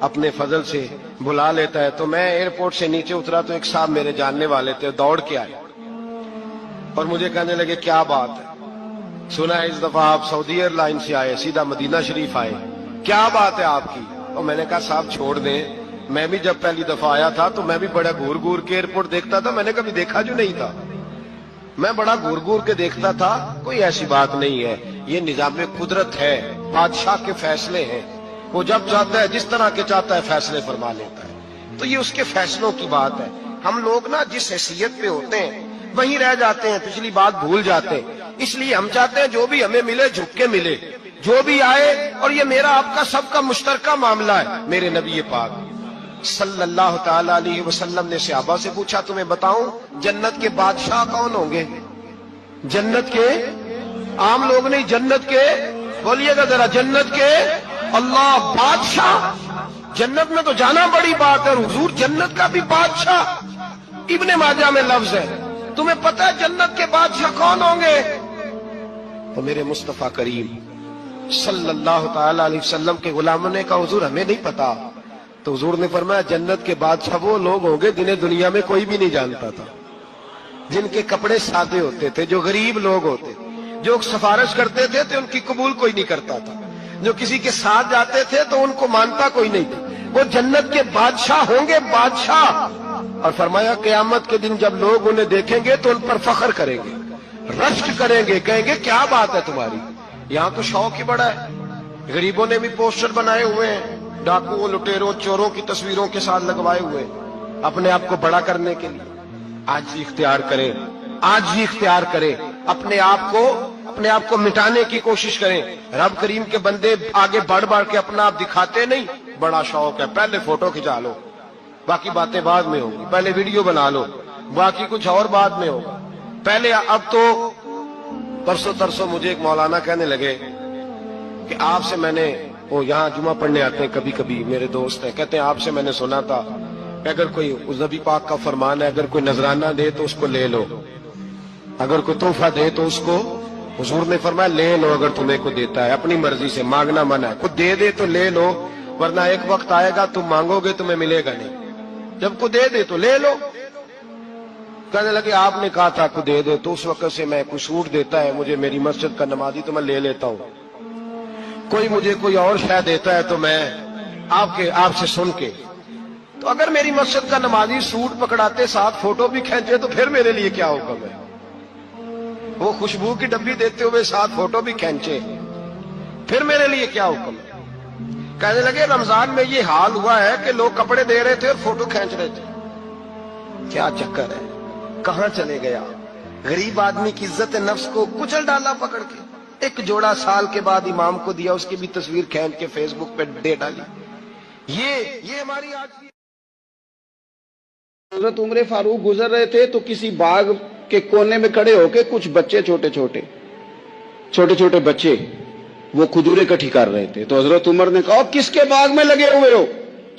اپنے فضل سے بلا لیتا ہے. تو میں ایئرپورٹ سے نیچے اترا تو ایک صاحب میرے جاننے والے تھے, دوڑ کے آئے اور مجھے کہنے لگے کیا بات ہے, سنا ہے اس دفعہ آپ سعودی ایئر لائن سے آئے, سیدھا مدینہ شریف آئے, کیا بات ہے آپ کی؟ اور میں نے کہا صاحب چھوڑ دیں, میں بھی جب پہلی دفعہ آیا تھا تو میں بھی بڑا گور گور کے ایئرپورٹ دیکھتا تھا, میں نے کبھی دیکھا جو نہیں تھا, میں بڑا گور گور کے دیکھتا تھا, کوئی ایسی بات نہیں ہے, یہ نظام قدرت ہے, بادشاہ کے فیصلے ہیں, وہ جب چاہتا ہے جس طرح کے چاہتا ہے فیصلے فرما لیتا ہے, تو یہ اس کے فیصلوں کی بات ہے. ہم لوگ نا جس حیثیت پہ ہوتے ہیں وہیں رہ جاتے ہیں, پچھلی بات بھول جاتے ہیں, اس لیے ہم چاہتے ہیں جو بھی ہمیں ملے جھک کے ملے, جو بھی آئے, اور یہ میرا آپ کا سب کا مشترکہ معاملہ ہے. میرے نبی پاک صلی اللہ تعالی علیہ وسلم نے صحابہ سے پوچھا تمہیں بتاؤں جنت کے بادشاہ کون ہوں گے؟ جنت کے عام لوگ نہیں, جنت کے, بولیے گا ذرا, جنت کے اللہ بادشاہ. جنت میں تو جانا بڑی بات ہے, حضور جنت کا بھی بادشاہ, ابن ماجہ میں لفظ ہے. تمہیں پتہ ہے جنت کے بادشاہ کون ہوں گے؟ تو میرے مصطفیٰ کریم صلی اللہ تعالی علیہ وسلم کے غلاموں نے کہا حضور ہمیں نہیں پتا. تو حضور نے فرمایا جنت کے بادشاہ وہ لوگ ہوں گے جنہیں دنیا میں کوئی بھی نہیں جانتا تھا, جن کے کپڑے سادے ہوتے تھے, جو غریب لوگ ہوتے, جو سفارش کرتے تھے تو ان کی قبول کوئی نہیں کرتا تھا, جو کسی کے ساتھ جاتے تھے تو ان کو مانتا کوئی نہیں تھا, وہ جنت کے بادشاہ ہوں گے, بادشاہ. اور فرمایا قیامت کے دن جب لوگ انہیں دیکھیں گے تو ان پر فخر کریں گے, رشک کریں گے, کہیں گے کیا بات ہے تمہاری, یہاں تو شوق ہی بڑا ہے. غریبوں نے بھی پوسٹر بنائے ہوئے ہیں, ڈاکوؤں, لٹیروں, چوروں کی تصویروں کے ساتھ لگوائے ہوئے, اپنے آپ کو بڑا کرنے کے لیے. آج ہی اختیار کریں, آج ہی اختیار کریں, اپنے آپ کو مٹانے کی کوشش کریں. رب کریم کے بندے آگے بڑھ بڑھ کے اپنا آپ دکھاتے نہیں, بڑا شوق ہے, پہلے فوٹو کھچا لو, باقی باتیں بعد میں ہوگی, پہلے ویڈیو بنا لو, باقی کچھ اور بعد میں ہوگا. پہلے اب تو پرسوں ترسوں مجھے ایک مولانا کہنے لگے کہ آپ سے میں نے, وہ یہاں جمعہ پڑھنے آتے ہیں کبھی کبھی, میرے دوست ہیں, کہتے ہیں آپ سے میں نے سنا تھا کہ اگر کوئی اس نبی پاک کا فرمان ہے, اگر کوئی نذرانہ دے تو اس کو لے لو, اگر کوئی تحفہ دے تو اس کو, حضور نے فرمایا لے لو اگر تمہیں کو دیتا ہے, اپنی مرضی سے, مانگنا منع ہے, کو دے دے تو لے لو, ورنہ ایک وقت آئے گا تم مانگو گے تمہیں ملے گا نہیں, جب کو دے دے تو لے لو. کہنے لگے آپ نے کہا تھا کو دے دے, تو اس وقت سے میں کوئی سوٹ دیتا ہے مجھے میری مسجد کا نمازی تو میں لے لیتا ہوں, کوئی مجھے کوئی اور شے دیتا ہے تو میں آپ سے سن کے, تو اگر میری مسجد کا نمازی سوٹ پکڑاتے ساتھ فوٹو بھی کھینچے تو پھر میرے لیے کیا حکم ہے, وہ خوشبو کی ڈبی دیتے ہوئے ساتھ فوٹو بھی کھینچے, پھر میرے لیے کیا حکم ہے. کہنے لگے رمضان میں یہ حال ہوا ہے کہ لوگ کپڑے دے رہے تھے اور فوٹو کھینچ رہے تھے, کیا چکر ہے, کہاں چلے گیا. غریب آدمی کی عزت نفس کو کچل ڈالا پکڑ کے, ایک جوڑا سال کے بعد امام کو دیا, اس کی بھی تصویر کھینچ کے فیس بک پہ دے ڈالی. یہ ہماری آج کی. حضرت عمر فاروق گزر رہے تھے تو کسی باغ کے کونے میں کھڑے ہو کے کچھ بچے چھوٹے چھوٹے بچے وہ کھجوریں اکٹھی کر رہے تھے. تو حضرت عمر نے کہا کس کے باغ میں لگے ہوئے ہو؟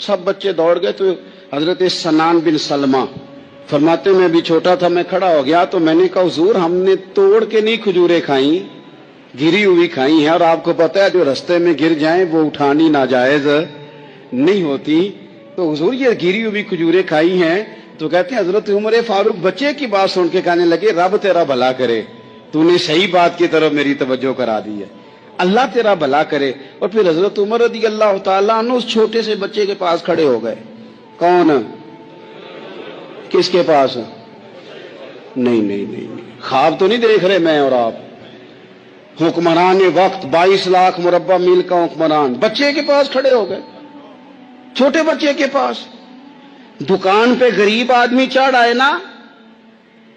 سب بچے دوڑ گئے. تو حضرت سنان بن سلمہ فرماتے میں بھی چھوٹا تھا, میں کھڑا ہو گیا تو میں نے کہا حضور ہم نے توڑ کے نہیں کھجوریں کھائیں, گری ہوئی کھائی ہیں, اور آپ کو پتہ ہے جو رستے میں گر جائیں وہ اٹھانی ناجائز نہیں ہوتی, تو حضور یہ گری ہوئی کھجوریں کھائی ہیں. تو کہتے ہیں حضرت عمر فاروق بچے کی بات سن کے کہنے لگے رب تیرا بھلا کرے, تو نے صحیح بات کی طرف میری توجہ کرا دی ہے, اللہ تیرا بھلا کرے. اور پھر حضرت عمر رضی اللہ تعالیٰ عنہ اس چھوٹے سے بچے کے پاس کھڑے ہو گئے. کون؟ کس کے پاس؟ نہیں, خواب تو نہیں دیکھ رہے میں اور آپ. حکمران وقت 22 لاکھ مربع میل کا حکمران بچے کے پاس کھڑے ہو گئے, چھوٹے بچے کے پاس. دکان پہ غریب آدمی چڑھ آئے نا,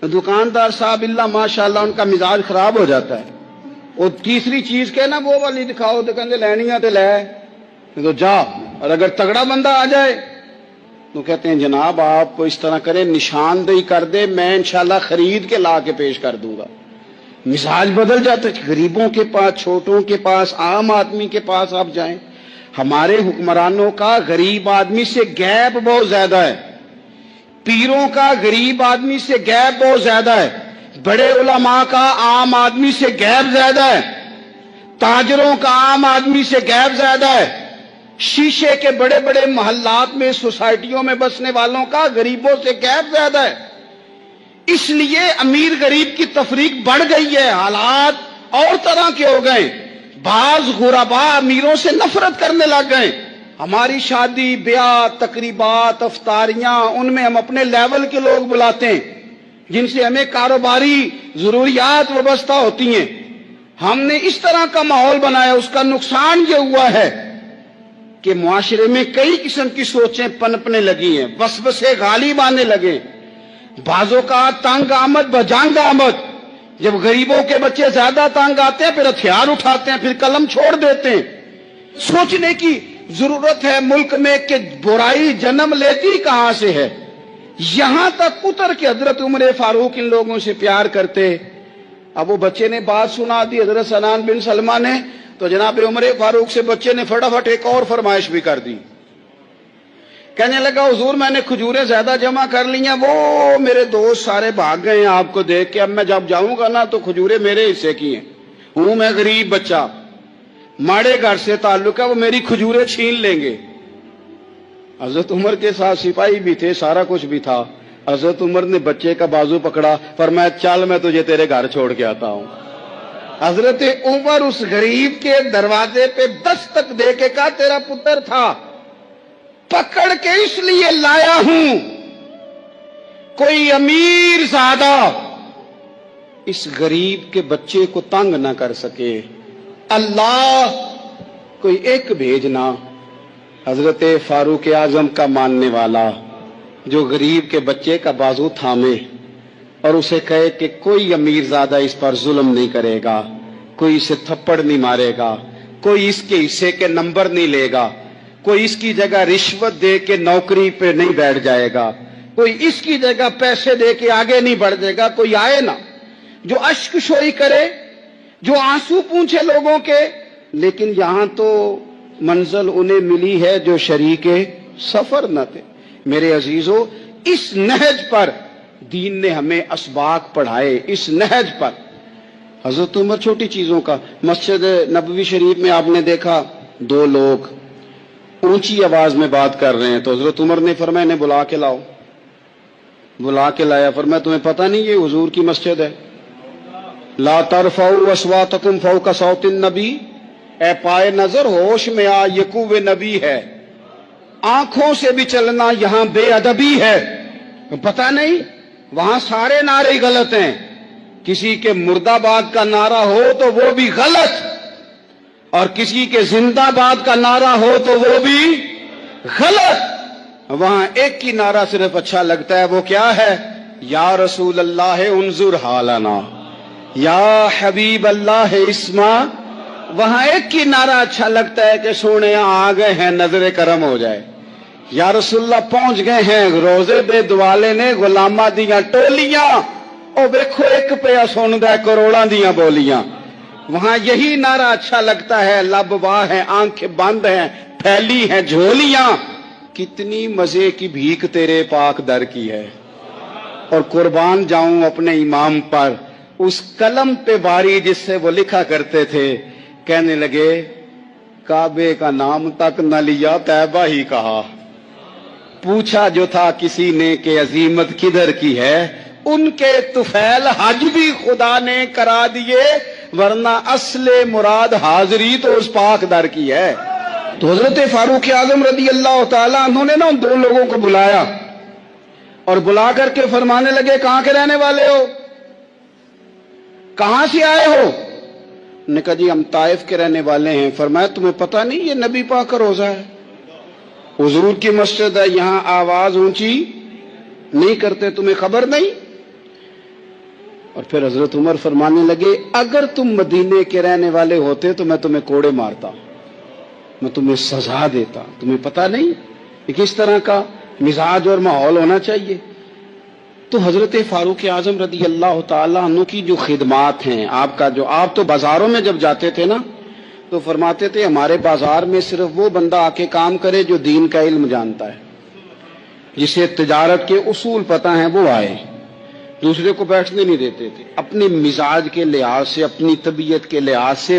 دکاندار صاحب اللہ ماشاءاللہ ان کا مزاج خراب ہو جاتا ہے. اور تیسری چیز کہ نا وہ والی دکھاؤ تو کہتے لینی ہے تو لے, تو جا. اور اگر تگڑا بندہ آ جائے تو کہتے ہیں جناب آپ اس طرح کریں نشاندہی کر دے, میں انشاءاللہ خرید کے لا کے پیش کر دوں گا. مزاج بدل جاتا ہے. غریبوں کے پاس, چھوٹوں کے پاس, عام آدمی کے پاس آپ جائیں. ہمارے حکمرانوں کا غریب آدمی سے گیپ بہت زیادہ ہے, پیروں کا غریب آدمی سے گیپ بہت زیادہ ہے, بڑے علماء کا عام آدمی سے گیپ زیادہ ہے, تاجروں کا عام آدمی سے گیپ زیادہ ہے, شیشے کے بڑے بڑے محلات میں سوسائٹیوں میں بسنے والوں کا غریبوں سے گیپ زیادہ ہے، اس لیے امیر غریب کی تفریق بڑھ گئی ہے، حالات اور طرح کے ہو گئے، بعض غربا امیروں سے نفرت کرنے لگ گئے۔ ہماری شادی بیاہ تقریبات افطاریاں ان میں ہم اپنے لیول کے لوگ بلاتے ہیں جن سے ہمیں کاروباری ضروریات وابستہ ہوتی ہیں، ہم نے اس طرح کا ماحول بنایا، اس کا نقصان یہ ہوا ہے کہ معاشرے میں کئی قسم کی سوچیں پنپنے لگی ہیں، وسوسے غالب آنے لگے، بعضوں کا تنگ آمد بجنگ آمد، جب غریبوں کے بچے زیادہ تنگ آتے ہیں پھر ہتھیار اٹھاتے ہیں، پھر قلم چھوڑ دیتے ہیں۔ سوچنے کی ضرورت ہے ملک میں کہ برائی جنم لیتی کہاں سے ہے۔ یہاں تک اتر کے حضرت عمر فاروق ان لوگوں سے پیار کرتے۔ اب وہ بچے نے بات سنا دی حضرت سنان بن سلمہ نے، تو جناب عمر فاروق سے بچے نے فٹافٹ ایک اور فرمائش بھی کر دی، کہنے لگا حضور میں نے کھجوریں زیادہ جمع کر لی ہیں، وہ میرے دوست سارے بھاگ گئے ہیں آپ کو دیکھ کے، اب میں جب جاؤں گا نا تو کھجوریں میرے حصے کی ہیں، ہوں میں غریب بچہ، ماڑے گھر سے تعلق ہے، وہ میری کھجوریں چھین لیں گے۔ حضرت عمر کے ساتھ سپاہی بھی تھے، سارا کچھ بھی تھا۔ حضرت عمر نے بچے کا بازو پکڑا، فرمایا چل میں تجھے تیرے گھر چھوڑ کے آتا ہوں۔ حضرت عمر اس غریب کے دروازے پہ دستک دے کے کہا تیرا پتر تھا، پکڑ کے اس لیے لایا ہوں کوئی امیر زادہ اس غریب کے بچے کو تنگ نہ کر سکے، اللہ کوئی ایک بھیجنا حضرت فاروق اعظم کا ماننے والا جو غریب کے بچے کا بازو تھامے اور اسے کہے کہ کوئی امیر زادہ اس پر ظلم نہیں کرے گا، کوئی اسے تھپڑ نہیں مارے گا، کوئی اس کے حصے کے نمبر نہیں لے گا، کوئی اس کی جگہ رشوت دے کے نوکری پہ نہیں بیٹھ جائے گا، کوئی اس کی جگہ پیسے دے کے آگے نہیں بڑھ جائے گا، کوئی آئے نا جو اشک شوئی کرے، جو آنسو پونچھے لوگوں کے، لیکن یہاں تو منزل انہیں ملی ہے جو شریک سفر نہ تھے۔ میرے عزیزو، اس نہج پر دین نے ہمیں اسباق پڑھائے، اس نہج پر۔ حضرت عمر چھوٹی چیزوں کا، مسجد نبوی شریف میں آپ نے دیکھا دو لوگ اونچی آواز میں بات کر رہے ہیں، تو حضرت عمر نے فرمایا انہیں بلا کے لاؤ، بلا کے لایا، فرمایا تمہیں پتہ نہیں یہ حضور کی مسجد ہے؟ لا ترفعوا اصواتکم فوق صوت النبی، اے پائے نظر ہوش میں آ، یہ کوہ نبی ہے، آنکھوں سے بھی چلنا یہاں بے ادبی ہے۔ پتہ نہیں وہاں سارے نعرے غلط ہیں، کسی کے مرد آباد کا نعرہ ہو تو وہ بھی غلط، اور کسی کے زندہ باد کا نعرہ ہو تو وہ بھی غلط۔ وہاں ایک ہی نعرہ صرف اچھا لگتا ہے، وہ کیا ہے؟ یا رسول اللہ انظر حالنا، یا حبیب اللہ اسما۔ وہاں ایک ہی نعرہ اچھا لگتا ہے کہ سونے آ گئے ہیں نظر کرم ہو جائے، یا رسول اللہ پہنچ گئے ہیں روزے دے دوالے نے غلامہ دیاں ٹولیاں، او دیکھو ایک پیا سندا ہے کروڑاں دیاں بولیاں۔ وہاں یہی نعرہ اچھا لگتا ہے، لب واہ ہیں، آنکھیں بند ہیں، پھیلی ہیں جھولیاں، کتنی مزے کی بھیک تیرے پاک در کی ہے۔ اور قربان جاؤں اپنے امام پر، اس قلم پہ باری جس سے وہ لکھا کرتے تھے، کہنے لگے کعبے کا نام تک نہ لیا طیبہ ہی کہا، پوچھا جو تھا کسی نے کہ عظیمت کدھر کی ہے، ان کے طفیل حج بھی خدا نے کرا دیے، ورنہ اصل مراد حاضری تو اس پاک در کی ہے۔ تو حضرت فاروق اعظم رضی اللہ تعالیٰ عنہ نے نا ان دو لوگوں کو بلایا اور بلا کر کے فرمانے لگے کہاں کے رہنے والے ہو، کہاں سے آئے ہو؟ نے کہا جی ہم طائف کے رہنے والے ہیں۔ فرمایا تمہیں پتہ نہیں یہ نبی پاک کا روزہ ہے، حضور کی مسجد ہے، یہاں آواز اونچی نہیں کرتے، تمہیں خبر نہیں؟ اور پھر حضرت عمر فرمانے لگے اگر تم مدینے کے رہنے والے ہوتے تو میں تمہیں کوڑے مارتا، میں تمہیں سزا دیتا، تمہیں پتہ نہیں کہ کس طرح کا مزاج اور ماحول ہونا چاہیے۔ تو حضرت فاروق اعظم رضی اللہ تعالیٰ عنہ کی جو خدمات ہیں، آپ تو بازاروں میں جب جاتے تھے نا تو فرماتے تھے ہمارے بازار میں صرف وہ بندہ آ کے کام کرے جو دین کا علم جانتا ہے، جسے تجارت کے اصول پتہ ہیں وہ آئے، دوسرے کو بیٹھنے نہیں دیتے تھے۔ اپنے مزاج کے لحاظ سے، اپنی طبیعت کے لحاظ سے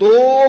2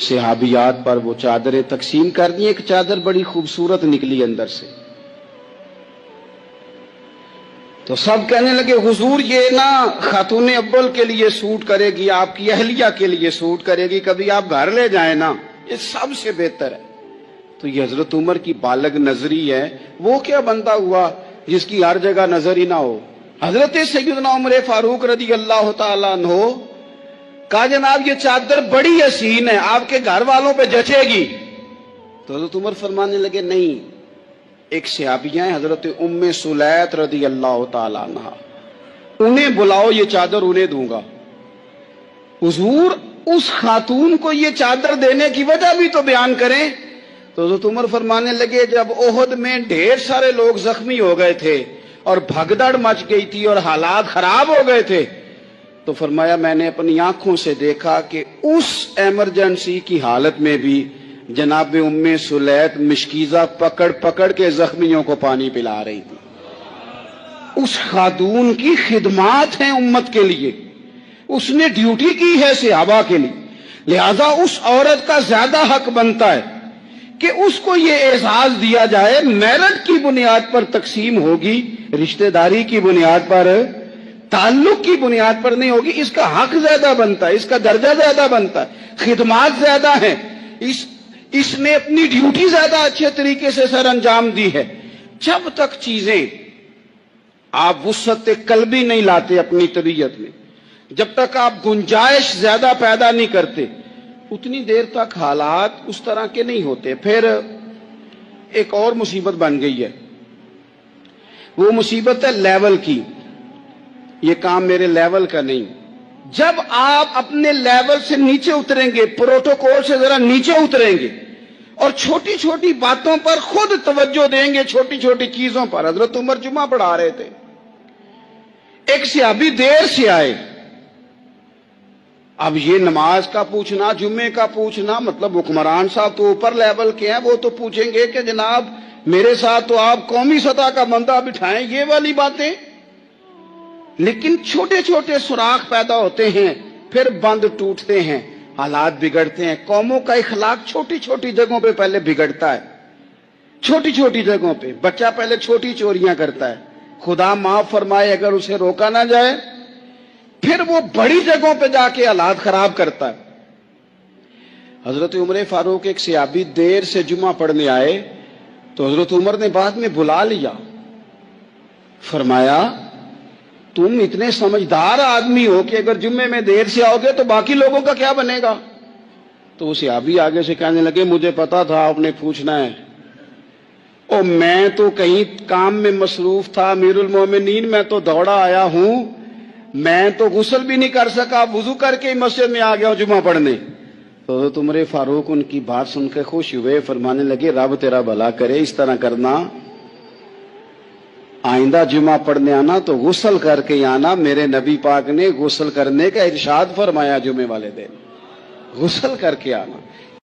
صحابیات پر وہ چادریں تقسیم کر دی. ایک چادر بڑی خوبصورت نکلی اندر سے, تو سب کہنے لگے حضور یہ نا خاتون اول کے لیے سوٹ کرے گی, آپ کی اہلیہ کے لیے سوٹ کرے گی, کبھی آپ گھر لے جائیں نا, یہ سب سے بہتر ہے. تو یہ حضرت عمر کی بالغ نظری ہے. وہ کیا بندہ ہوا جس کی ہر جگہ نظر ہی نہ ہو. حضرت سیدنا عمر فاروق رضی اللہ تعالیٰ عنہ کہا جناب یہ چادر بڑی حسین ہے, آپ کے گھر والوں پہ جچے گی. تو حضرت عمر فرمانے لگے نہیں, ایک صحابیہ ہیں حضرت ام سلیت رضی اللہ تعالیٰ عنہ, انہیں بلاؤ, یہ چادر انہیں دوں گا. حضور اس خاتون کو یہ چادر دینے کی وجہ بھی تو بیان کریں. تو حضرت عمر فرمانے لگے جب احد میں ڈھیر سارے لوگ زخمی ہو گئے تھے اور بھگدڑ مچ گئی تھی اور حالات خراب ہو گئے تھے, تو فرمایا میں نے اپنی آنکھوں سے دیکھا کہ اس ایمرجنسی کی حالت میں بھی جناب ام سلیت مشکیزہ پکڑ پکڑ کے زخمیوں کو پانی پلا رہی تھی. اس خاتون کی خدمات ہیں امت کے لیے, اس نے ڈیوٹی کی ہے صحابہ کے لیے, لہذا اس عورت کا زیادہ حق بنتا ہے کہ اس کو یہ اعزاز دیا جائے. میرٹ کی بنیاد پر تقسیم ہوگی, رشتہ داری کی بنیاد پر, تعلق کی بنیاد پر نہیں ہوگی. اس کا حق زیادہ بنتا ہے, اس کا درجہ زیادہ بنتا ہے, خدمات زیادہ ہیں, اس نے اپنی ڈیوٹی زیادہ اچھے طریقے سے سر انجام دی ہے. جب تک چیزیں آپ وسعت قلبی نہیں لاتے اپنی طبیعت میں, جب تک آپ گنجائش زیادہ پیدا نہیں کرتے, اتنی دیر تک حالات اس طرح کے نہیں ہوتے. پھر ایک اور مصیبت بن گئی ہے, وہ مصیبت ہے لیول کی. یہ کام میرے لیول کا نہیں. جب آپ اپنے لیول سے نیچے اتریں گے, پروٹوکول سے ذرا نیچے اتریں گے اور چھوٹی چھوٹی باتوں پر خود توجہ دیں گے, چھوٹی چھوٹی چیزوں پر. حضرت عمر جمعہ پڑھا رہے تھے, ایک صحابی دیر سے آئے. اب یہ نماز کا پوچھنا, جمعے کا پوچھنا, مطلب حکمران صاحب تو اوپر لیول کے ہیں, وہ تو پوچھیں گے کہ جناب میرے ساتھ تو آپ قومی سطح کا بندہ بٹھائیں, یہ والی باتیں. لیکن چھوٹے چھوٹے سوراخ پیدا ہوتے ہیں, پھر بند ٹوٹتے ہیں, حالات بگڑتے ہیں. قوموں کا اخلاق چھوٹی چھوٹی جگہوں پہ پہلے بگڑتا ہے. چھوٹی چھوٹی جگہوں پہ بچہ پہلے چھوٹی چوریاں کرتا ہے, خدا معاف فرمائے اگر اسے روکا نہ جائے, پھر وہ بڑی جگہوں پہ جا کے حالات خراب کرتا ہے. حضرت عمر فاروق ایک صحابی دیر سے جمعہ پڑھنے آئے, تو حضرت عمر نے بعد میں بلا لیا, فرمایا تم اتنے سمجھدار آدمی ہو کہ اگر جمعے میں دیر سے آؤ گے تو باقی لوگوں کا کیا بنے گا. تو وہ صحابی آگے سے کہنے لگے مجھے پتا تھا آپ نے پوچھنا ہے, او میں تو کہیں کام میں مصروف تھا, امیر المومنین میں تو دوڑا آیا ہوں, میں تو غسل بھی نہیں کر سکا, وضو کر کے ہی مسجد میں آ گیا ہوں جمعہ پڑھنے. تو حضرت عمر فاروق ان کی بات سن کے خوش ہوئے, فرمانے لگے رب تیرا بھلا کرے, اس طرح کرنا, آئندہ جمعہ پڑھنے آنا تو غسل کر کے آنا. میرے نبی پاک نے غسل کرنے کا ارشاد فرمایا جمعے والے دن, غسل کر کے آنا.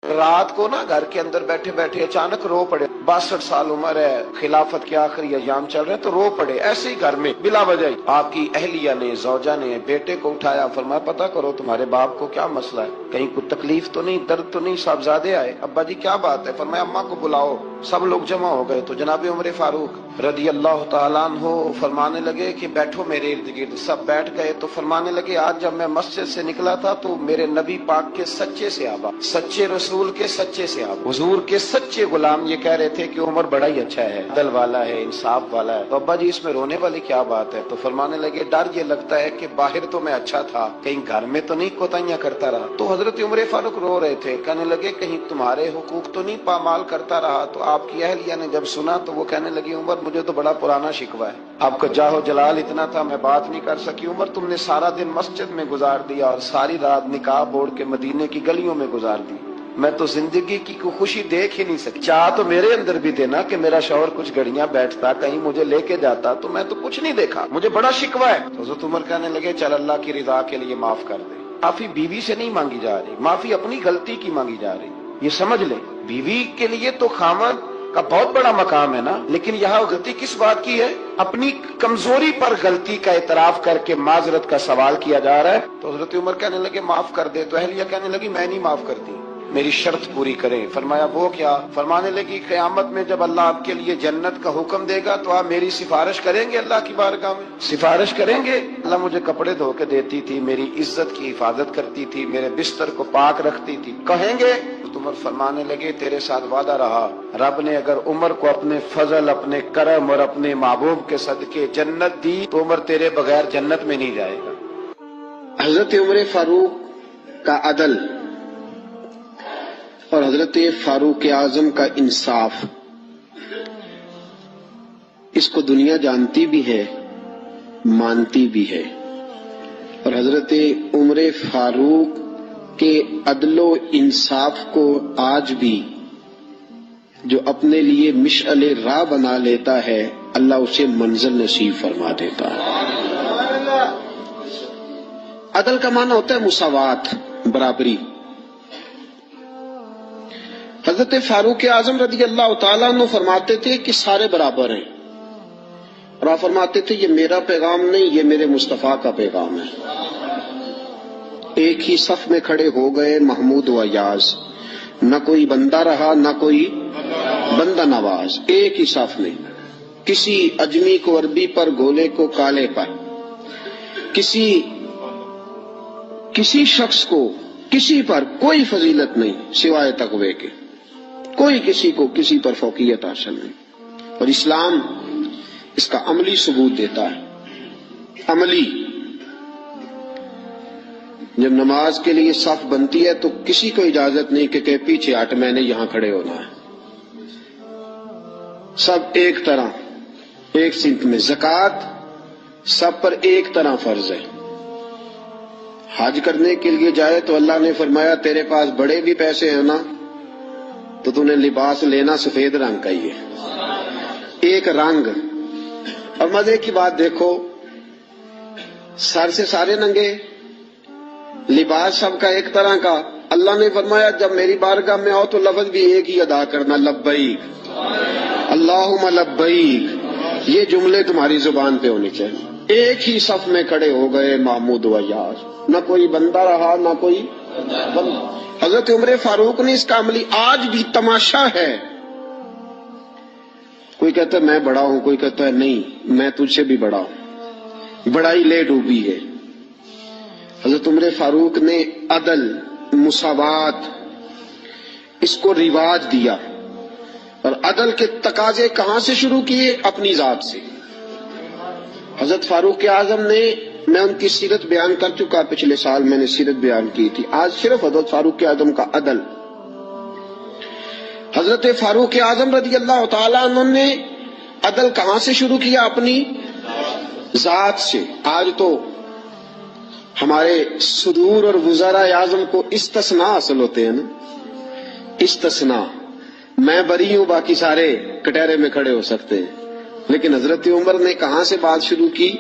رات کو نا گھر کے اندر بیٹھے بیٹھے اچانک رو پڑے, 62 سال عمر ہے, خلافت کے آخری ایام چل رہے, تو رو پڑے ایسے ہی گھر میں بلا وجہ. آپ کی اہلیہ نے, زوجہ نے بیٹے کو اٹھایا, فرمایا پتہ کرو تمہارے باپ کو کیا مسئلہ ہے, کہیں کوئی تکلیف تو نہیں, درد تو نہیں, صاحبزادے آئے. ابا جی کیا بات ہے؟ فرمایا اماں کو بلاؤ. سب لوگ جمع ہو گئے. تو جناب عمر فاروق رضی اللہ تعالیٰ عنہ فرمانے لگے کہ بیٹھو میرے ارد گرد. سب بیٹھ گئے. تو فرمانے لگے آج جب میں مسجد سے نکلا تھا تو میرے نبی پاک کے سچے صحابہ, سچے رسول کے سچے صحابہ, حضور کے سچے غلام یہ کہہ رہے تھے کہ عمر بڑا ہی اچھا ہے, عدل والا ہے, انصاف والا ہے. تو ابا جی اس میں رونے والی کیا بات ہے؟ تو فرمانے لگے ڈر یہ لگتا ہے کہ باہر تو میں اچھا تھا, کہیں گھر میں تو نہیں کوتاہیاں کرتا رہا. تو حضرت عمر فاروق رو رہے تھے, کہنے لگے کہیں تمہارے حقوق تو نہیں پامال کرتا رہا. تو آپ کی اہلیہ نے جب سنا تو وہ کہنے لگی عمر مجھے تو بڑا پرانا شکوہ ہے, آپ کا جاہ و جلال اتنا تھا میں بات نہیں کر سکی. عمر تم نے سارا دن مسجد میں گزار دیا اور ساری رات نقاب اوڑھ کے مدینے کی گلیوں میں گزار دی, میں تو زندگی کی کوئی خوشی دیکھ ہی نہیں سکتی. چاہ تو میرے اندر بھی تھے نا کہ میرا شوہر کچھ گھڑیاں بیٹھتا, کہیں مجھے لے کے جاتا, تو میں تو کچھ نہیں دیکھا, مجھے بڑا شکوہ ہے. تو حضرت عمر کہنے لگے چل اللہ کی رضا کے لیے معاف کر دے. معافی بیوی سے نہیں مانگی جا رہی, معافی اپنی غلطی کی مانگی جا رہی. یہ سمجھ لیں, بیوی کے لیے تو خاوند کا بہت بڑا مقام ہے نا, لیکن یہاں غلطی کس بات کی ہے؟ اپنی کمزوری پر غلطی کا اعتراف کر کے معذرت کا سوال کیا جا رہا ہے. تو حضرت عمر کہنے لگے معاف کر دے. تو اہلیہ کہنے لگی میں نہیں معاف کرتی, میری شرط پوری کریں۔ فرمایا وہ کیا؟ فرمانے لگی قیامت میں جب اللہ آپ کے لیے جنت کا حکم دے گا تو آپ میری سفارش کریں گے اللہ کی بارگاہ میں؟ سفارش کریں گے؟ اللہ مجھے کپڑے دھو کے دیتی تھی، میری عزت کی حفاظت کرتی تھی، میرے بستر کو پاک رکھتی تھی، کہیں گے؟ تو عمر فرمانے لگے تیرے ساتھ وعدہ رہا، رب نے اگر عمر کو اپنے فضل، اپنے کرم اور اپنے محبوب کے صدقے جنت دی تو عمر تیرے بغیر جنت میں نہیں جائے گا۔ حضرت عمر فاروق کا عدل اور حضرت فاروق اعظم کا انصاف، اس کو دنیا جانتی بھی ہے، مانتی بھی ہے، اور حضرت عمر فاروق کے عدل و انصاف کو آج بھی جو اپنے لیے مشعل راہ بنا لیتا ہے اللہ اسے منزل نصیب فرما دیتا ہے۔ عدل کا معنی ہوتا ہے مساوات، برابری۔ حضرت فاروق اعظم رضی اللہ تعالیٰ عنہ فرماتے تھے کہ سارے برابر ہیں، اور آپ فرماتے تھے یہ میرا پیغام نہیں، یہ میرے مصطفیٰ کا پیغام ہے۔ ایک ہی صف میں کھڑے ہو گئے محمود و ایاز، نہ کوئی بندہ رہا نہ کوئی بندہ نواز، ایک ہی صف میں، کسی اجمی کو عربی پر، گولے کو کالے پر، کسی شخص کو کسی پر کوئی فضیلت نہیں سوائے تقوی کے، کوئی کسی کو کسی پر فوقیت حاصل نہیں، اور اسلام اس کا عملی ثبوت دیتا ہے۔ عملی، جب نماز کے لیے صف بنتی ہے تو کسی کو اجازت نہیں کہ پیچھے ہٹ، میں نے یہاں کھڑے ہونا ہے، سب ایک طرح، ایک سمت میں۔ زکوٰۃ سب پر ایک طرح فرض ہے۔ حج کرنے کے لیے جائے تو اللہ نے فرمایا تیرے پاس بڑے بھی پیسے ہیں نا تو تو نے لباس لینا سفید رنگ کا ہی ہے، ایک رنگ۔ اور مزے کی بات دیکھو، سر سے سارے ننگے، لباس سب کا ایک طرح کا۔ اللہ نے فرمایا جب میری بارگاہ میں آؤ تو لفظ بھی ایک ہی ادا کرنا، لبیک اللہم لبیک، یہ جملے تمہاری زبان پہ ہونے چاہیے۔ ایک ہی صف میں کھڑے ہو گئے محمود و ایاز، نہ کوئی بندہ رہا نہ کوئی بندہ۔ حضرت عمر فاروق نے اس کا عملی آج بھی تماشا ہے۔ کوئی کہتا ہے میں بڑا ہوں، کوئی کہتا ہے نہیں میں تجھ سے بھی بڑا ہوں، بڑائی لے ڈوبی ہے۔ حضرت عمر فاروق نے عدل، مساوات، اس کو رواج دیا، اور عدل کے تقاضے کہاں سے شروع کیے؟ اپنی ذات سے۔ حضرت فاروق اعظم نے، میں ان کی سیرت بیان کر چکا، پچھلے سال میں نے سیرت بیان کی تھی، آج صرف حضرت فاروق اعظم کا عدل۔ حضرت فاروق اعظم رضی اللہ تعالیٰ عنہ نے عدل کہاں سے شروع کیا؟ اپنی ذات سے۔ آج تو ہمارے صدور اور وزراء اعظم کو استثناء حاصل ہوتے ہیں نا، استثناء، میں بری ہوں باقی سارے کٹہرے میں کھڑے ہو سکتے ہیں، لیکن حضرت عمر نے کہاں سے بات شروع کی؟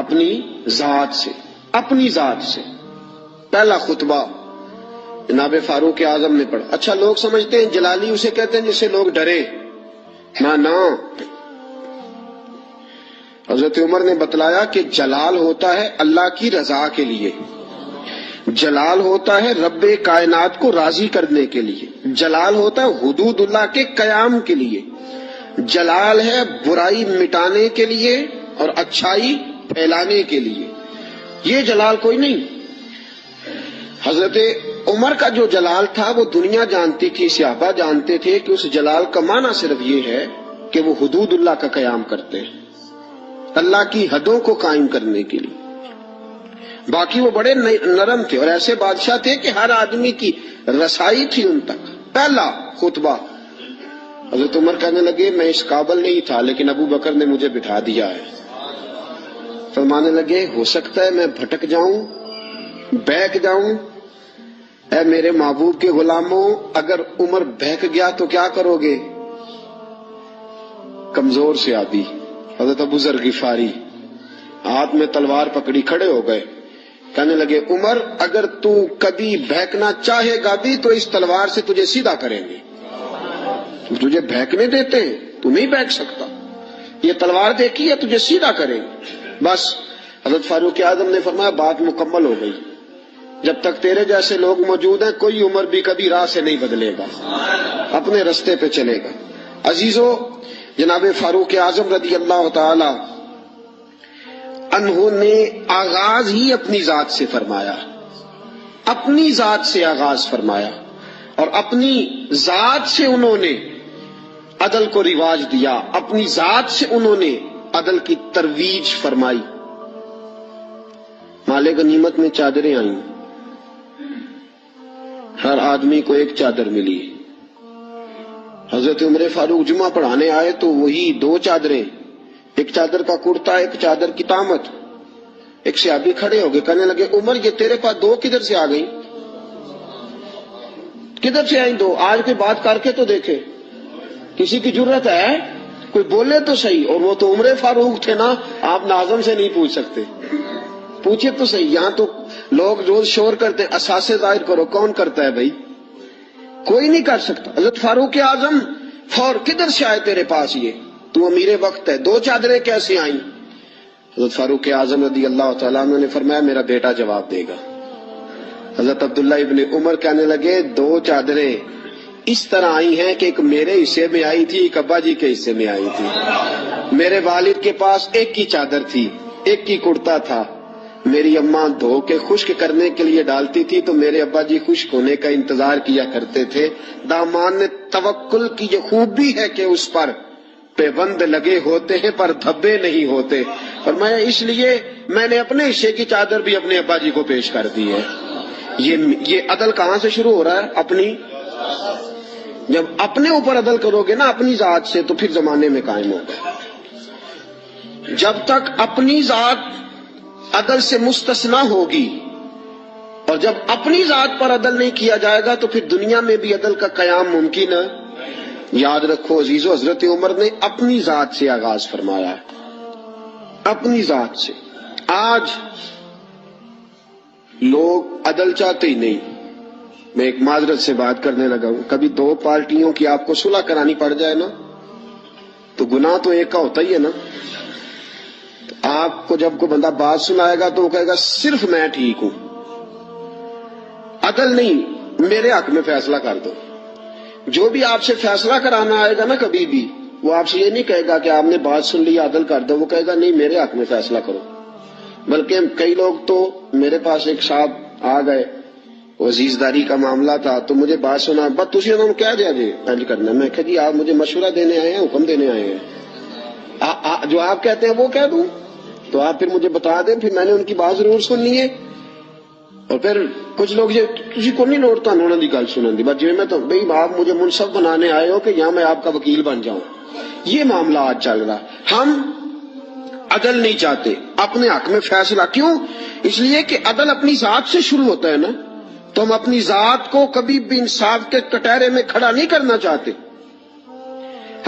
اپنی ذات سے، اپنی ذات سے۔ پہلا خطبہ جناب فاروق اعظم نے پڑھا۔ اچھا لوگ سمجھتے ہیں جلالی اسے کہتے ہیں جس سے لوگ ڈرے، نہ، حضرت عمر نے بتلایا کہ جلال ہوتا ہے اللہ کی رضا کے لیے، جلال ہوتا ہے رب کائنات کو راضی کرنے کے لیے، جلال ہوتا ہے حدود اللہ کے قیام کے لیے، جلال ہے برائی مٹانے کے لیے اور اچھائی پھیلانے کے لیے، یہ جلال کوئی نہیں۔ حضرت عمر کا جو جلال تھا وہ دنیا جانتی تھی، صحابہ جانتے تھے کہ اس جلال کا معنی صرف یہ ہے کہ وہ حدود اللہ کا قیام کرتے ہیں، اللہ کی حدوں کو قائم کرنے کے لیے۔ باقی وہ بڑے نرم تھے اور ایسے بادشاہ تھے کہ ہر آدمی کی رسائی تھی ان تک۔ پہلا خطبہ حضرت عمر کہنے لگے میں اس قابل نہیں تھا لیکن ابو بکر نے مجھے بٹھا دیا ہے۔ فرمانے لگے ہو سکتا ہے میں بھٹک جاؤں، بہک جاؤں، اے میرے محبوب کے غلاموں اگر عمر بہک گیا تو کیا کرو گے؟ کمزور سے آدھی حضرت ابو ذر غفاری ہاتھ میں تلوار پکڑی کھڑے ہو گئے، کہنے لگے عمر اگر تو کبھی بہکنا چاہے گا بھی تو اس تلوار سے تجھے سیدھا کریں گے، تجھے بہکنے دیتے ہیں تو نہیں بہک سکتا، یہ تلوار دیکھی ہے تجھے سیدھا کریں گے۔ بس حضرت فاروق اعظم نے فرمایا بات مکمل ہو گئی، جب تک تیرے جیسے لوگ موجود ہیں کوئی عمر بھی کبھی راہ سے نہیں بدلے گا، اپنے رستے پہ چلے گا۔ عزیزو، جناب فاروق اعظم رضی اللہ تعالی عنہ نے آغاز ہی اپنی ذات سے فرمایا، اپنی ذات سے آغاز فرمایا، اور اپنی ذات سے انہوں نے عدل کو رواج دیا، اپنی ذات سے انہوں نے عدل کی ترویج فرمائی۔ مال غنیمت میں چادریں آئیں، ہر آدمی کو ایک چادر ملی۔ حضرت عمر فاروق جمعہ پڑھانے آئے تو وہی دو چادریں، ایک چادر کا کرتا، ایک چادر کی تامت۔ ایک صحابی کھڑے ہو گئے، کہنے لگے عمر یہ تیرے پاس دو کدھر سے آ گئی؟ کدھر سے آئیں دو؟ آج کوئی بات کر کے تو دیکھے، کسی کی جرت ہے کوئی بولے تو صحیح۔ اور وہ تو عمر فاروق تھے نا، آپ ناظم سے نہیں پوچھ سکتے، پوچھے تو صحیح۔ یہاں تو لوگ روز شور کرتے اساسے ظاہر کرو، کون کرتا ہے بھائی؟ کوئی نہیں کر سکتا۔ حضرت فاروق اعظم فور کدھر سے آئے تیرے پاس؟ یہ تو امیر وقت ہے، دو چادریں کیسے آئیں؟ حضرت فاروق اعظم رضی اللہ تعالیٰ عنہ نے فرمایا میرا بیٹا جواب دے گا۔ حضرت عبداللہ ابن عمر کہنے لگے دو چادریں اس طرح آئی ہیں کہ ایک میرے حصے میں آئی تھی، ایک ابا جی کے حصے میں آئی تھی۔ میرے والد کے پاس ایک کی چادر تھی، ایک کی کرتا تھا، میری اماں دھو کے خشک کرنے کے لیے ڈالتی تھی تو میرے ابا جی خشک ہونے کا انتظار کیا کرتے تھے۔ دامان نے توکل کی یہ خوبی ہے کہ اس پر پیبند لگے ہوتے ہیں پر دھبے نہیں ہوتے، فرمایا اس لیے میں نے اپنے حصے کی چادر بھی اپنے ابا جی کو پیش کر دی ہے۔ یہ عدل کہاں سے شروع ہو رہا ہے؟ اپنی، جب اپنے اوپر عدل کرو گے نا اپنی ذات سے تو پھر زمانے میں قائم ہوگا۔ جب تک اپنی ذات عدل سے مستثنا ہوگی اور جب اپنی ذات پر عدل نہیں کیا جائے گا تو پھر دنیا میں بھی عدل کا قیام ممکن ہے۔ یاد رکھو عزیزو، حضرت عمر نے اپنی ذات سے آغاز فرمایا، اپنی ذات سے۔ آج لوگ عدل چاہتے ہی نہیں۔ میں ایک معذرت سے بات کرنے لگا ہوں، کبھی دو پارٹیوں کی آپ کو صلح کرانی پڑ جائے نا تو گناہ تو ایک کا ہوتا ہی ہے نا۔ آپ کو جب کوئی بندہ بات سنائے گا تو وہ کہے گا صرف میں ٹھیک ہوں، عدل نہیں، میرے حق میں فیصلہ کر دو۔ جو بھی آپ سے فیصلہ کرانا آئے گا نا کبھی بھی، وہ آپ سے یہ نہیں کہے گا کہ آپ نے بات سن لی عدل کر دو، وہ کہے گا نہیں میرے حق میں فیصلہ کرو۔ بلکہ کئی لوگ تو میرے پاس ایک صاحب آ گئے، عزیزداری کا معاملہ تھا تو مجھے بات سنا، بس تسی انہوں نے کیا دیا جی پینج کرنا؟ میں کہا جی آپ مجھے مشورہ دینے آئے ہیں، حکم دینے آئے ہیں، جو آپ کہتے ہیں وہ کہہ دوں تو آپ پھر مجھے بتا دیں، پھر میں نے ان کی بات ضرور سننی ہے۔ اور پھر کچھ لوگ یہ کسی کو نہیں لوٹتا انہوں نے گل سنن دی، بس جی میں تو بھئی آپ مجھے منصف بنانے آئے ہو کہ یہاں میں آپ کا وکیل بن جاؤں۔ یہ معاملہ آج چل رہا، ہم عدل نہیں چاہتے، اپنے حق میں فیصلہ۔ کیوں؟ اس لیے کہ عدل اپنی ذات سے شروع ہوتا ہے نا، تو ہم اپنی ذات کو کبھی بھی انصاف کے کٹہرے میں کھڑا نہیں کرنا چاہتے،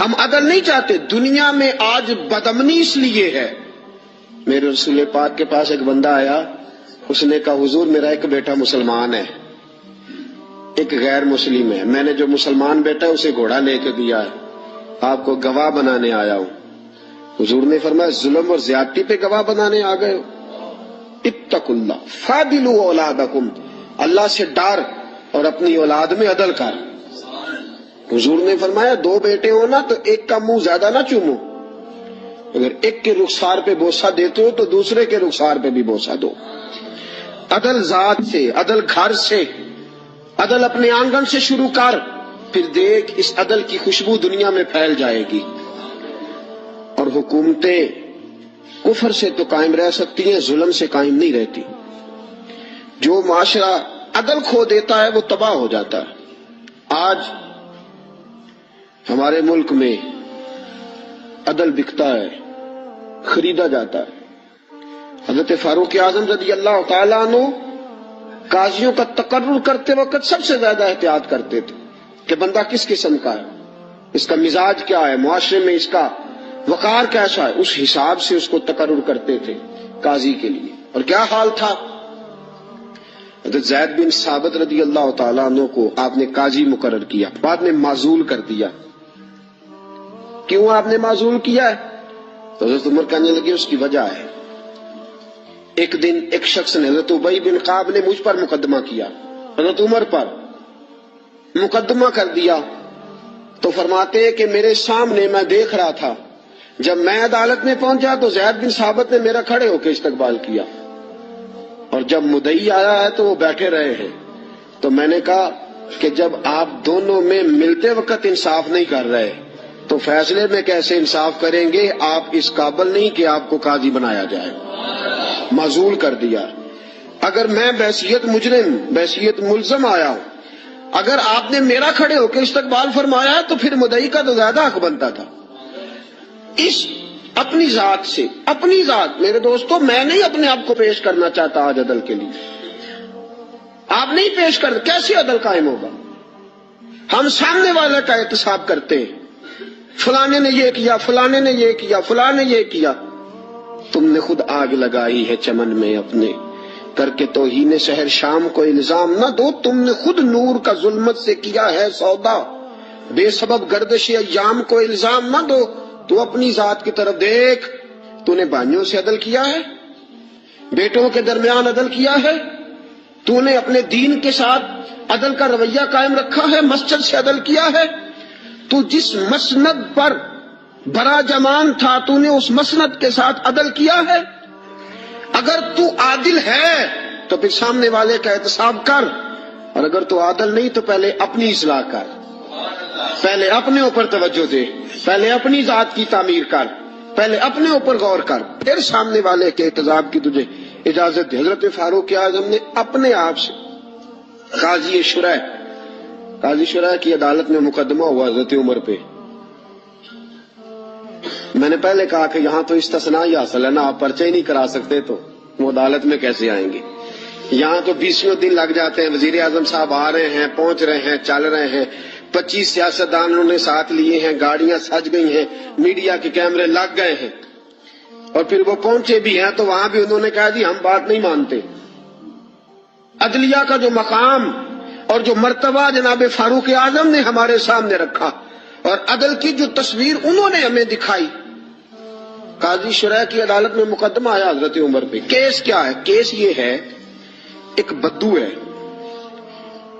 ہم عدل نہیں چاہتے۔ دنیا میں آج بدامنی اس لیے ہے، میرے رسول پاک کے پاس ایک بندہ آیا، اس نے کہا حضور میرا ایک بیٹا مسلمان ہے، ایک غیر مسلم ہے، میں نے جو مسلمان بیٹا ہے اسے گھوڑا لے کے دیا ہے، آپ کو گواہ بنانے آیا ہوں۔ حضور نے فرمایا ظلم اور زیادتی پہ گواہ بنانے آ گئے ہو؟ اتقوا اللہ فاعدلوا اولادکم، اللہ سے ڈر اور اپنی اولاد میں عدل کر۔ حضور نے فرمایا دو بیٹے ہو نا تو ایک کا منہ زیادہ نہ چومو، اگر ایک کے رخسار پہ بوسہ دیتے ہو تو دوسرے کے رخسار پہ بھی بوسہ دو۔ عدل ذات سے، عدل گھر سے، عدل اپنے آنگن سے شروع کر، پھر دیکھ اس عدل کی خوشبو دنیا میں پھیل جائے گی۔ اور حکومتیں کفر سے تو قائم رہ سکتی ہیں، ظلم سے قائم نہیں رہتی۔ جو معاشرہ عدل کھو دیتا ہے وہ تباہ ہو جاتا ہے۔ آج ہمارے ملک میں عدل بکتا ہے، خریدا جاتا ہے۔ حضرت فاروق اعظم رضی اللہ تعالیٰ عنہ قاضیوں کا تقرر کرتے وقت سب سے زیادہ احتیاط کرتے تھے کہ بندہ کس قسم کا ہے، اس کا مزاج کیا ہے، معاشرے میں اس کا وقار کیسا ہے، اس حساب سے اس کو تقرر کرتے تھے قاضی کے لیے۔ اور کیا حال تھا؟ حضرت زید بن ثابت رضی اللہ تعالیٰ عنہ کو آپ نے قاضی مقرر کیا، بعد میں معزول کر دیا۔ کیوں آپ نے معزول کیا ہے؟ تو حضرت عمر کہنے لگے اس کی وجہ ہے، ایک دن ایک شخص نے، حضرت ابی بن کعب نے مجھ پر مقدمہ کیا، حضرت عمر پر مقدمہ کر دیا. تو فرماتے کہ میرے سامنے میں دیکھ رہا تھا، جب میں عدالت میں پہنچا تو زید بن ثابت نے میرا کھڑے ہو کے استقبال کیا، اور جب مدعی آیا ہے تو وہ بیٹھے رہے ہیں. تو میں نے کہا کہ جب آپ دونوں میں ملتے وقت انصاف نہیں کر رہے تو فیصلے میں کیسے انصاف کریں گے؟ آپ اس قابل نہیں کہ آپ کو قاضی بنایا جائے. معزول کر دیا. اگر میں بحیثیت مجرم، بحیثیت ملزم آیا ہوں، اگر آپ نے میرا کھڑے ہو کے استقبال فرمایا تو پھر مدعی کا تو زیادہ حق بنتا تھا. اس اپنی ذات سے، اپنی ذات، میرے دوستو میں نہیں اپنے آپ کو پیش کرنا چاہتا آج عدل کے لیے. آپ نہیں پیش کر، کیسے عدل قائم ہوگا؟ ہم سامنے والے کا احتساب کرتے ہیں، فلانے نے یہ کیا، فلانے نے یہ کیا، فلانے نے یہ کیا. تم نے خود آگ لگائی ہے چمن میں اپنے، کر کے توہین شہر شام کو الزام نہ دو. تم نے خود نور کا ظلمت سے کیا ہے سودا، بے سبب گردش ایام کو الزام نہ دو. تو اپنی ذات کی طرف دیکھ. تو نے بھائیوں سے عدل کیا ہے، بیٹوں کے درمیان عدل کیا ہے، تو نے اپنے دین کے ساتھ عدل کا رویہ قائم رکھا ہے، مسجد سے عدل کیا ہے. تو جس مسند پر برا جمان تھا تو نے اس مسند کے ساتھ عدل کیا ہے. اگر تو عادل ہے تو پھر سامنے والے کا احتساب کر، اور اگر تو عادل نہیں تو پہلے اپنی اصلاح کر، پہلے اپنے اوپر توجہ دے، پہلے اپنی ذات کی تعمیر کر، پہلے اپنے اوپر غور کر، پھر سامنے والے کے احتساب کی تجھے اجازت دے. حضرت فاروق اعظم نے اپنے آپ سے قاضی شرح کی عدالت میں مقدمہ ہوا حضرت عمر پہ. میں نے پہلے کہا کہ یہاں تو استثناء ہی حاصل ہے نا، آپ پرچہ ہی نہیں کرا سکتے تو وہ عدالت میں کیسے آئیں گے؟ یہاں تو 20 دن لگ جاتے ہیں. وزیر اعظم صاحب آ رہے ہیں، پہنچ رہے ہیں، چل رہے ہیں، 25 سیاستدان انہوں نے ساتھ لیے ہیں، گاڑیاں سج گئی ہیں، میڈیا کے کیمرے لگ گئے ہیں، اور پھر وہ پہنچے بھی ہیں تو وہاں بھی انہوں نے کہا جی ہم بات نہیں مانتے. عدلیہ کا جو مقام اور جو مرتبہ جناب فاروق اعظم نے ہمارے سامنے رکھا، اور عدل کی جو تصویر انہوں نے ہمیں دکھائی. قاضی شرح کی عدالت میں مقدمہ آیا حضرت عمر پہ. کیس کیا ہے؟ کیس یہ ہے، ایک بدو ہے،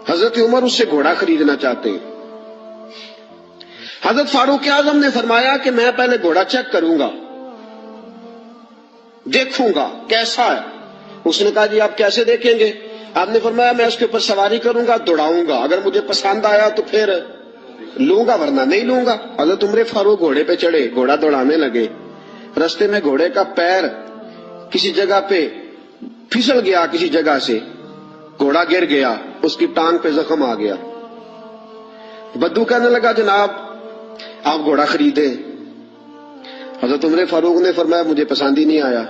حضرت عمر اس سے گھوڑا خریدنا چاہتے ہیں. حضرت فاروق اعظم نے فرمایا کہ میں پہلے گھوڑا چیک کروں گا، دیکھوں گا کیسا ہے. اس نے کہا جی آپ کیسے دیکھیں گے؟ آپ نے فرمایا میں اس کے اوپر سواری کروں گا، دوڑاؤں گا، اگر مجھے پسند آیا تو پھر لوں گا ورنہ نہیں لوں گا. حضرت عمر فاروق گھوڑے پہ چڑھے، گھوڑا دوڑانے لگے. رستے میں گھوڑے کا پیر کسی جگہ پہ پھسل گیا، کسی جگہ سے گھوڑا گر گیا، اس کی ٹانگ پہ زخم آ گیا. بدو کہنے لگا جناب آپ گھوڑا خریدے. حضرت عمر فاروق نے فرمایا مجھے پسند ہی نہیں آیا.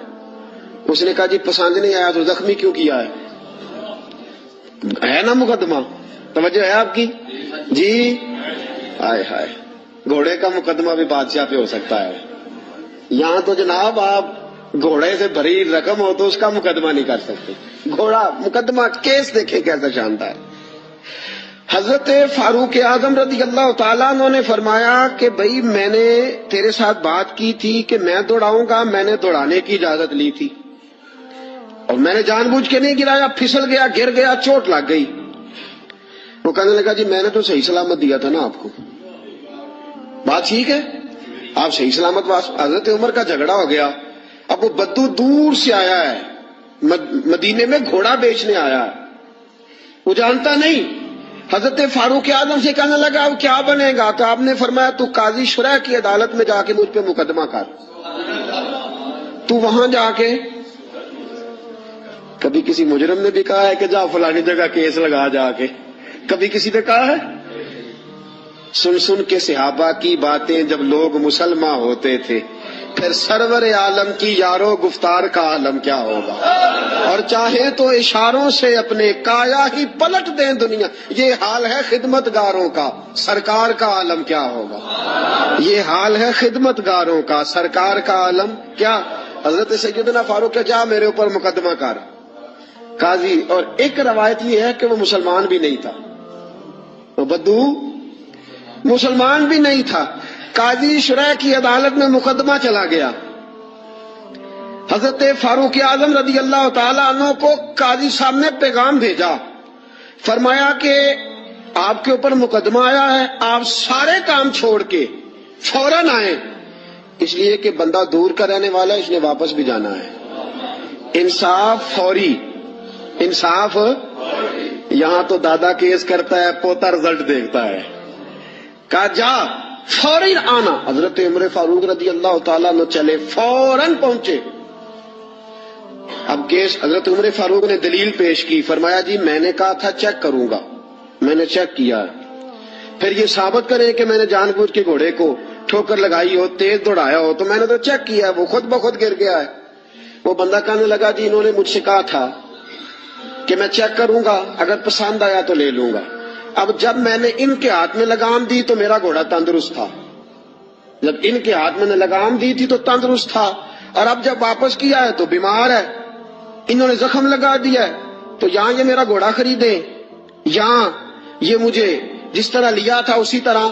اس نے کہا جی پسند نہیں آیا تو زخمی کیوں کیا ہے نا مقدمہ؟ توجہ ہے آپ کی؟ جی ہائے ہائے، گھوڑے کا مقدمہ بھی بادشاہ پہ ہو سکتا ہے. یہاں تو جناب آپ گھوڑے سے بھری رقم ہو تو اس کا مقدمہ نہیں کر سکتے. گھوڑا مقدمہ، کیس دیکھیں کیسا شاندار. حضرت فاروق اعظم رضی اللہ تعالیٰ عنہ نے فرمایا کہ بھئی میں نے تیرے ساتھ بات کی تھی کہ میں دوڑاؤں گا، میں نے دوڑانے کی اجازت لی تھی، اور میں نے جان بوجھ کے نہیں گرایا، پھسل گیا، گر گیا، چوٹ لگ گئی. وہ کہنے لگا جی میں نے تو صحیح سلامت دیا تھا نا آپ کو، بات ٹھیک ہے، آپ صحیح سلامت. حضرت عمر کا جھگڑا ہو گیا. اب وہ بدو دور سے آیا ہے، مدینے میں گھوڑا بیچنے آیا ہے، وہ جانتا نہیں. حضرت فاروق اعظم سے کہنے لگا اب کیا بنے گا؟ تو آپ نے فرمایا تو قاضی شرح کی عدالت میں جا کے مجھ پہ مقدمہ کر. تو وہاں جا کے کبھی کسی مجرم نے بھی کہا ہے کہ جا فلانی جگہ کیس لگا جا کے؟ کبھی کسی نے کہا ہے؟ سن سن کے صحابہ کی باتیں جب لوگ مسلمان ہوتے تھے، پھر سرور عالم کی یارو گفتار کا عالم کیا ہوگا. اور چاہے تو اشاروں سے اپنے کایا ہی پلٹ دیں دنیا. یہ حال ہے خدمت گاروں کا، سرکار کا عالم کیا ہوگا. یہ حال ہے خدمت گاروں کا، سرکار کا عالم کیا. حضرت سیدنا فاروق جا میرے اوپر مقدمہ کر. قاضی، اور ایک روایت یہ ہے کہ وہ مسلمان بھی نہیں تھا، وہ بدو مسلمان بھی نہیں تھا. قاضی شرح کی عدالت میں مقدمہ چلا گیا. حضرت فاروق اعظم رضی اللہ تعالیٰ عنہ کو قاضی صاحب نے پیغام بھیجا، فرمایا کہ آپ کے اوپر مقدمہ آیا ہے، آپ سارے کام چھوڑ کے فوراً آئیں، اس لیے کہ بندہ دور کا رہنے والا ہے، اس نے واپس بھی جانا ہے۔ انصاف فوری، انصاف یہاں تو دادا کیس کرتا ہے، پوتا رزلٹ دیکھتا ہے۔ کہا جا فوراً آنا۔ حضرت عمر فاروق رضی اللہ تعالیٰ عنہ چلے، فوراً پہنچے۔ اب کیس حضرت عمر فاروق نے دلیل پیش کی، فرمایا جی میں نے کہا تھا چیک کروں گا، میں نے چیک کیا، پھر یہ ثابت کرے کہ میں نے جان بوجھ کے گھوڑے کو ٹھوکر لگائی ہو، تیز دوڑایا ہو، تو میں نے تو چیک کیا ہے، وہ خود بخود گر گیا ہے۔ وہ بندہ کہنے لگا جی انہوں نے مجھ سے کہا تھا کہ میں چیک کروں گا، اگر پسند آیا تو لے لوں گا۔ اب جب میں نے ان کے ہاتھ میں لگام دی تو میرا گھوڑا تندرست تھا، جب ان کے ہاتھ میں نے لگام دی تھی تو تندرست تھا، اور اب جب واپس کیا ہے تو بیمار ہے، انہوں نے زخم لگا دیا ہے، تو یہاں یہ میرا گھوڑا خریدے، یہاں یہ مجھے جس طرح لیا تھا اسی طرح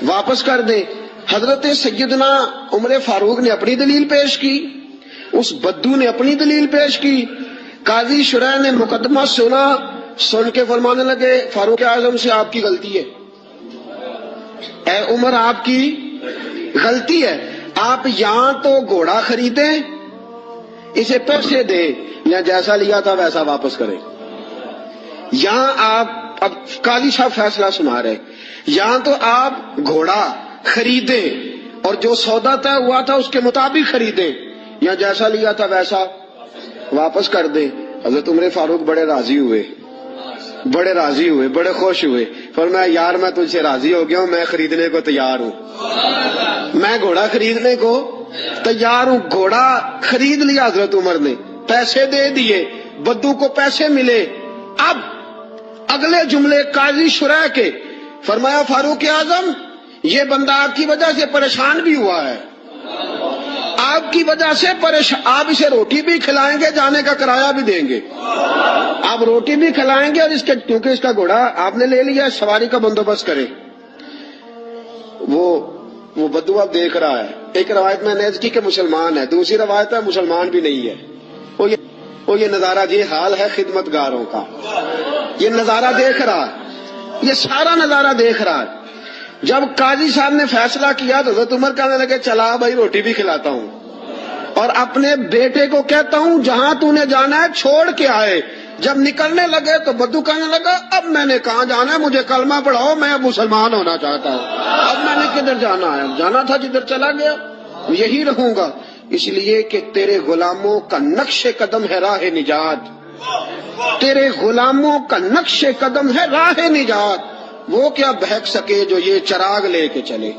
واپس کر دے۔ حضرت سیدنا عمر فاروق نے اپنی دلیل پیش کی، اس بدو نے اپنی دلیل پیش کی، قاضی شرح نے مقدمہ سنا، سن کے فرمانے لگے فاروق اعظم سے آپ کی غلطی ہے، اے عمر آپ کی غلطی ہے، آپ یہاں تو گھوڑا خریدیں، اسے پیسے دے، یا جیسا لیا تھا ویسا واپس کریں۔ یہاں آپ اب قاضی صاحب فیصلہ سنا رہے، یہاں تو آپ گھوڑا خریدیں اور جو سودا طے ہوا تھا اس کے مطابق خریدیں، یا جیسا لیا تھا ویسا واپس کر دیں۔ حضرت عمر فاروق بڑے راضی ہوئے، بڑے خوش ہوئے، فرمایا یار میں تجھ سے راضی ہو گیا ہوں، میں خریدنے کو تیار ہوں، میں گھوڑا خریدنے کو تیار ہوں۔ گھوڑا خرید لیا حضرت عمر نے، پیسے دے دیے، بدو کو پیسے ملے۔ اب اگلے جملے قاضی شرح کے، فرمایا فاروق اعظم یہ بندہ آپ کی وجہ سے پریشان بھی ہوا ہے، آپ کی وجہ سے پریشان، آپ اسے روٹی بھی کھلائیں گے، جانے کا کرایہ بھی دیں گے، آپ روٹی بھی کھلائیں گے، اور اس کے کیونکہ اس کا گھوڑا آپ نے لے لیا، سواری کا بندوبست کریں۔ وہ بدو اب دیکھ رہا ہے، ایک روایت میں نے کی کہ مسلمان ہے، دوسری روایت ہے مسلمان بھی نہیں ہے۔ وہ یہ نظارہ، یہ حال ہے خدمت گاروں کا، یہ نظارہ دیکھ رہا ہے، یہ سارا نظارہ دیکھ رہا ہے۔ جب قاضی صاحب نے فیصلہ کیا تو حضرت عمر کہنے لگے چلا بھائی روٹی بھی کھلاتا ہوں، اور اپنے بیٹے کو کہتا ہوں جہاں تو نے جانا ہے چھوڑ کے آئے۔ جب نکلنے لگے تو بدو کہنے لگا اب میں نے کہاں جانا ہے، مجھے کلمہ پڑھاؤ، میں اب مسلمان ہونا چاہتا ہوں، اب میں نے کدھر جانا ہے، جانا تھا جدھر چلا گیا یہی رہوں گا، اس لیے کہ تیرے غلاموں کا نقش قدم ہے راہ نجات، تیرے غلاموں کا نقش قدم ہے راہ نجات، وہ کیا بہک سکے جو یہ چراغ لے کے چلے،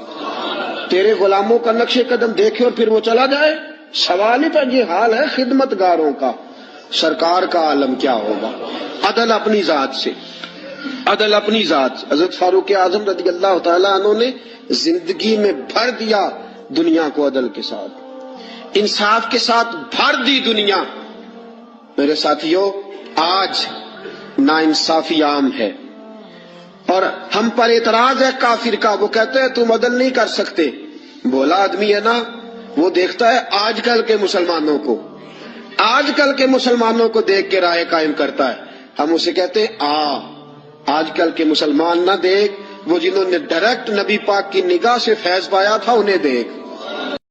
تیرے غلاموں کا نقش قدم دیکھے اور پھر وہ چلا جائے۔ سوال ہی پر یہ حال ہے خدمت گاروں کا، سرکار کا عالم کیا ہوگا۔ عدل اپنی ذات سے، عدل اپنی ذات سے۔ حضرت فاروق اعظم رضی اللہ تعالیٰ عنہ نے زندگی میں بھر دیا دنیا کو عدل کے ساتھ، انصاف کے ساتھ بھر دی دنیا۔ میرے ساتھیوں آج ناانصافی عام ہے، اور ہم پر اعتراض ہے کافر کا، وہ کہتے ہیں تم عدل نہیں کر سکتے۔ بولا آدمی ہے نا، وہ دیکھتا ہے آج کل کے مسلمانوں کو، آج کل کے مسلمانوں کو دیکھ کے رائے قائم کرتا ہے۔ ہم اسے کہتے ہیں آج کل کے مسلمان نہ دیکھ، وہ جنہوں نے ڈائریکٹ نبی پاک کی نگاہ سے فیض پایا تھا انہیں دیکھ۔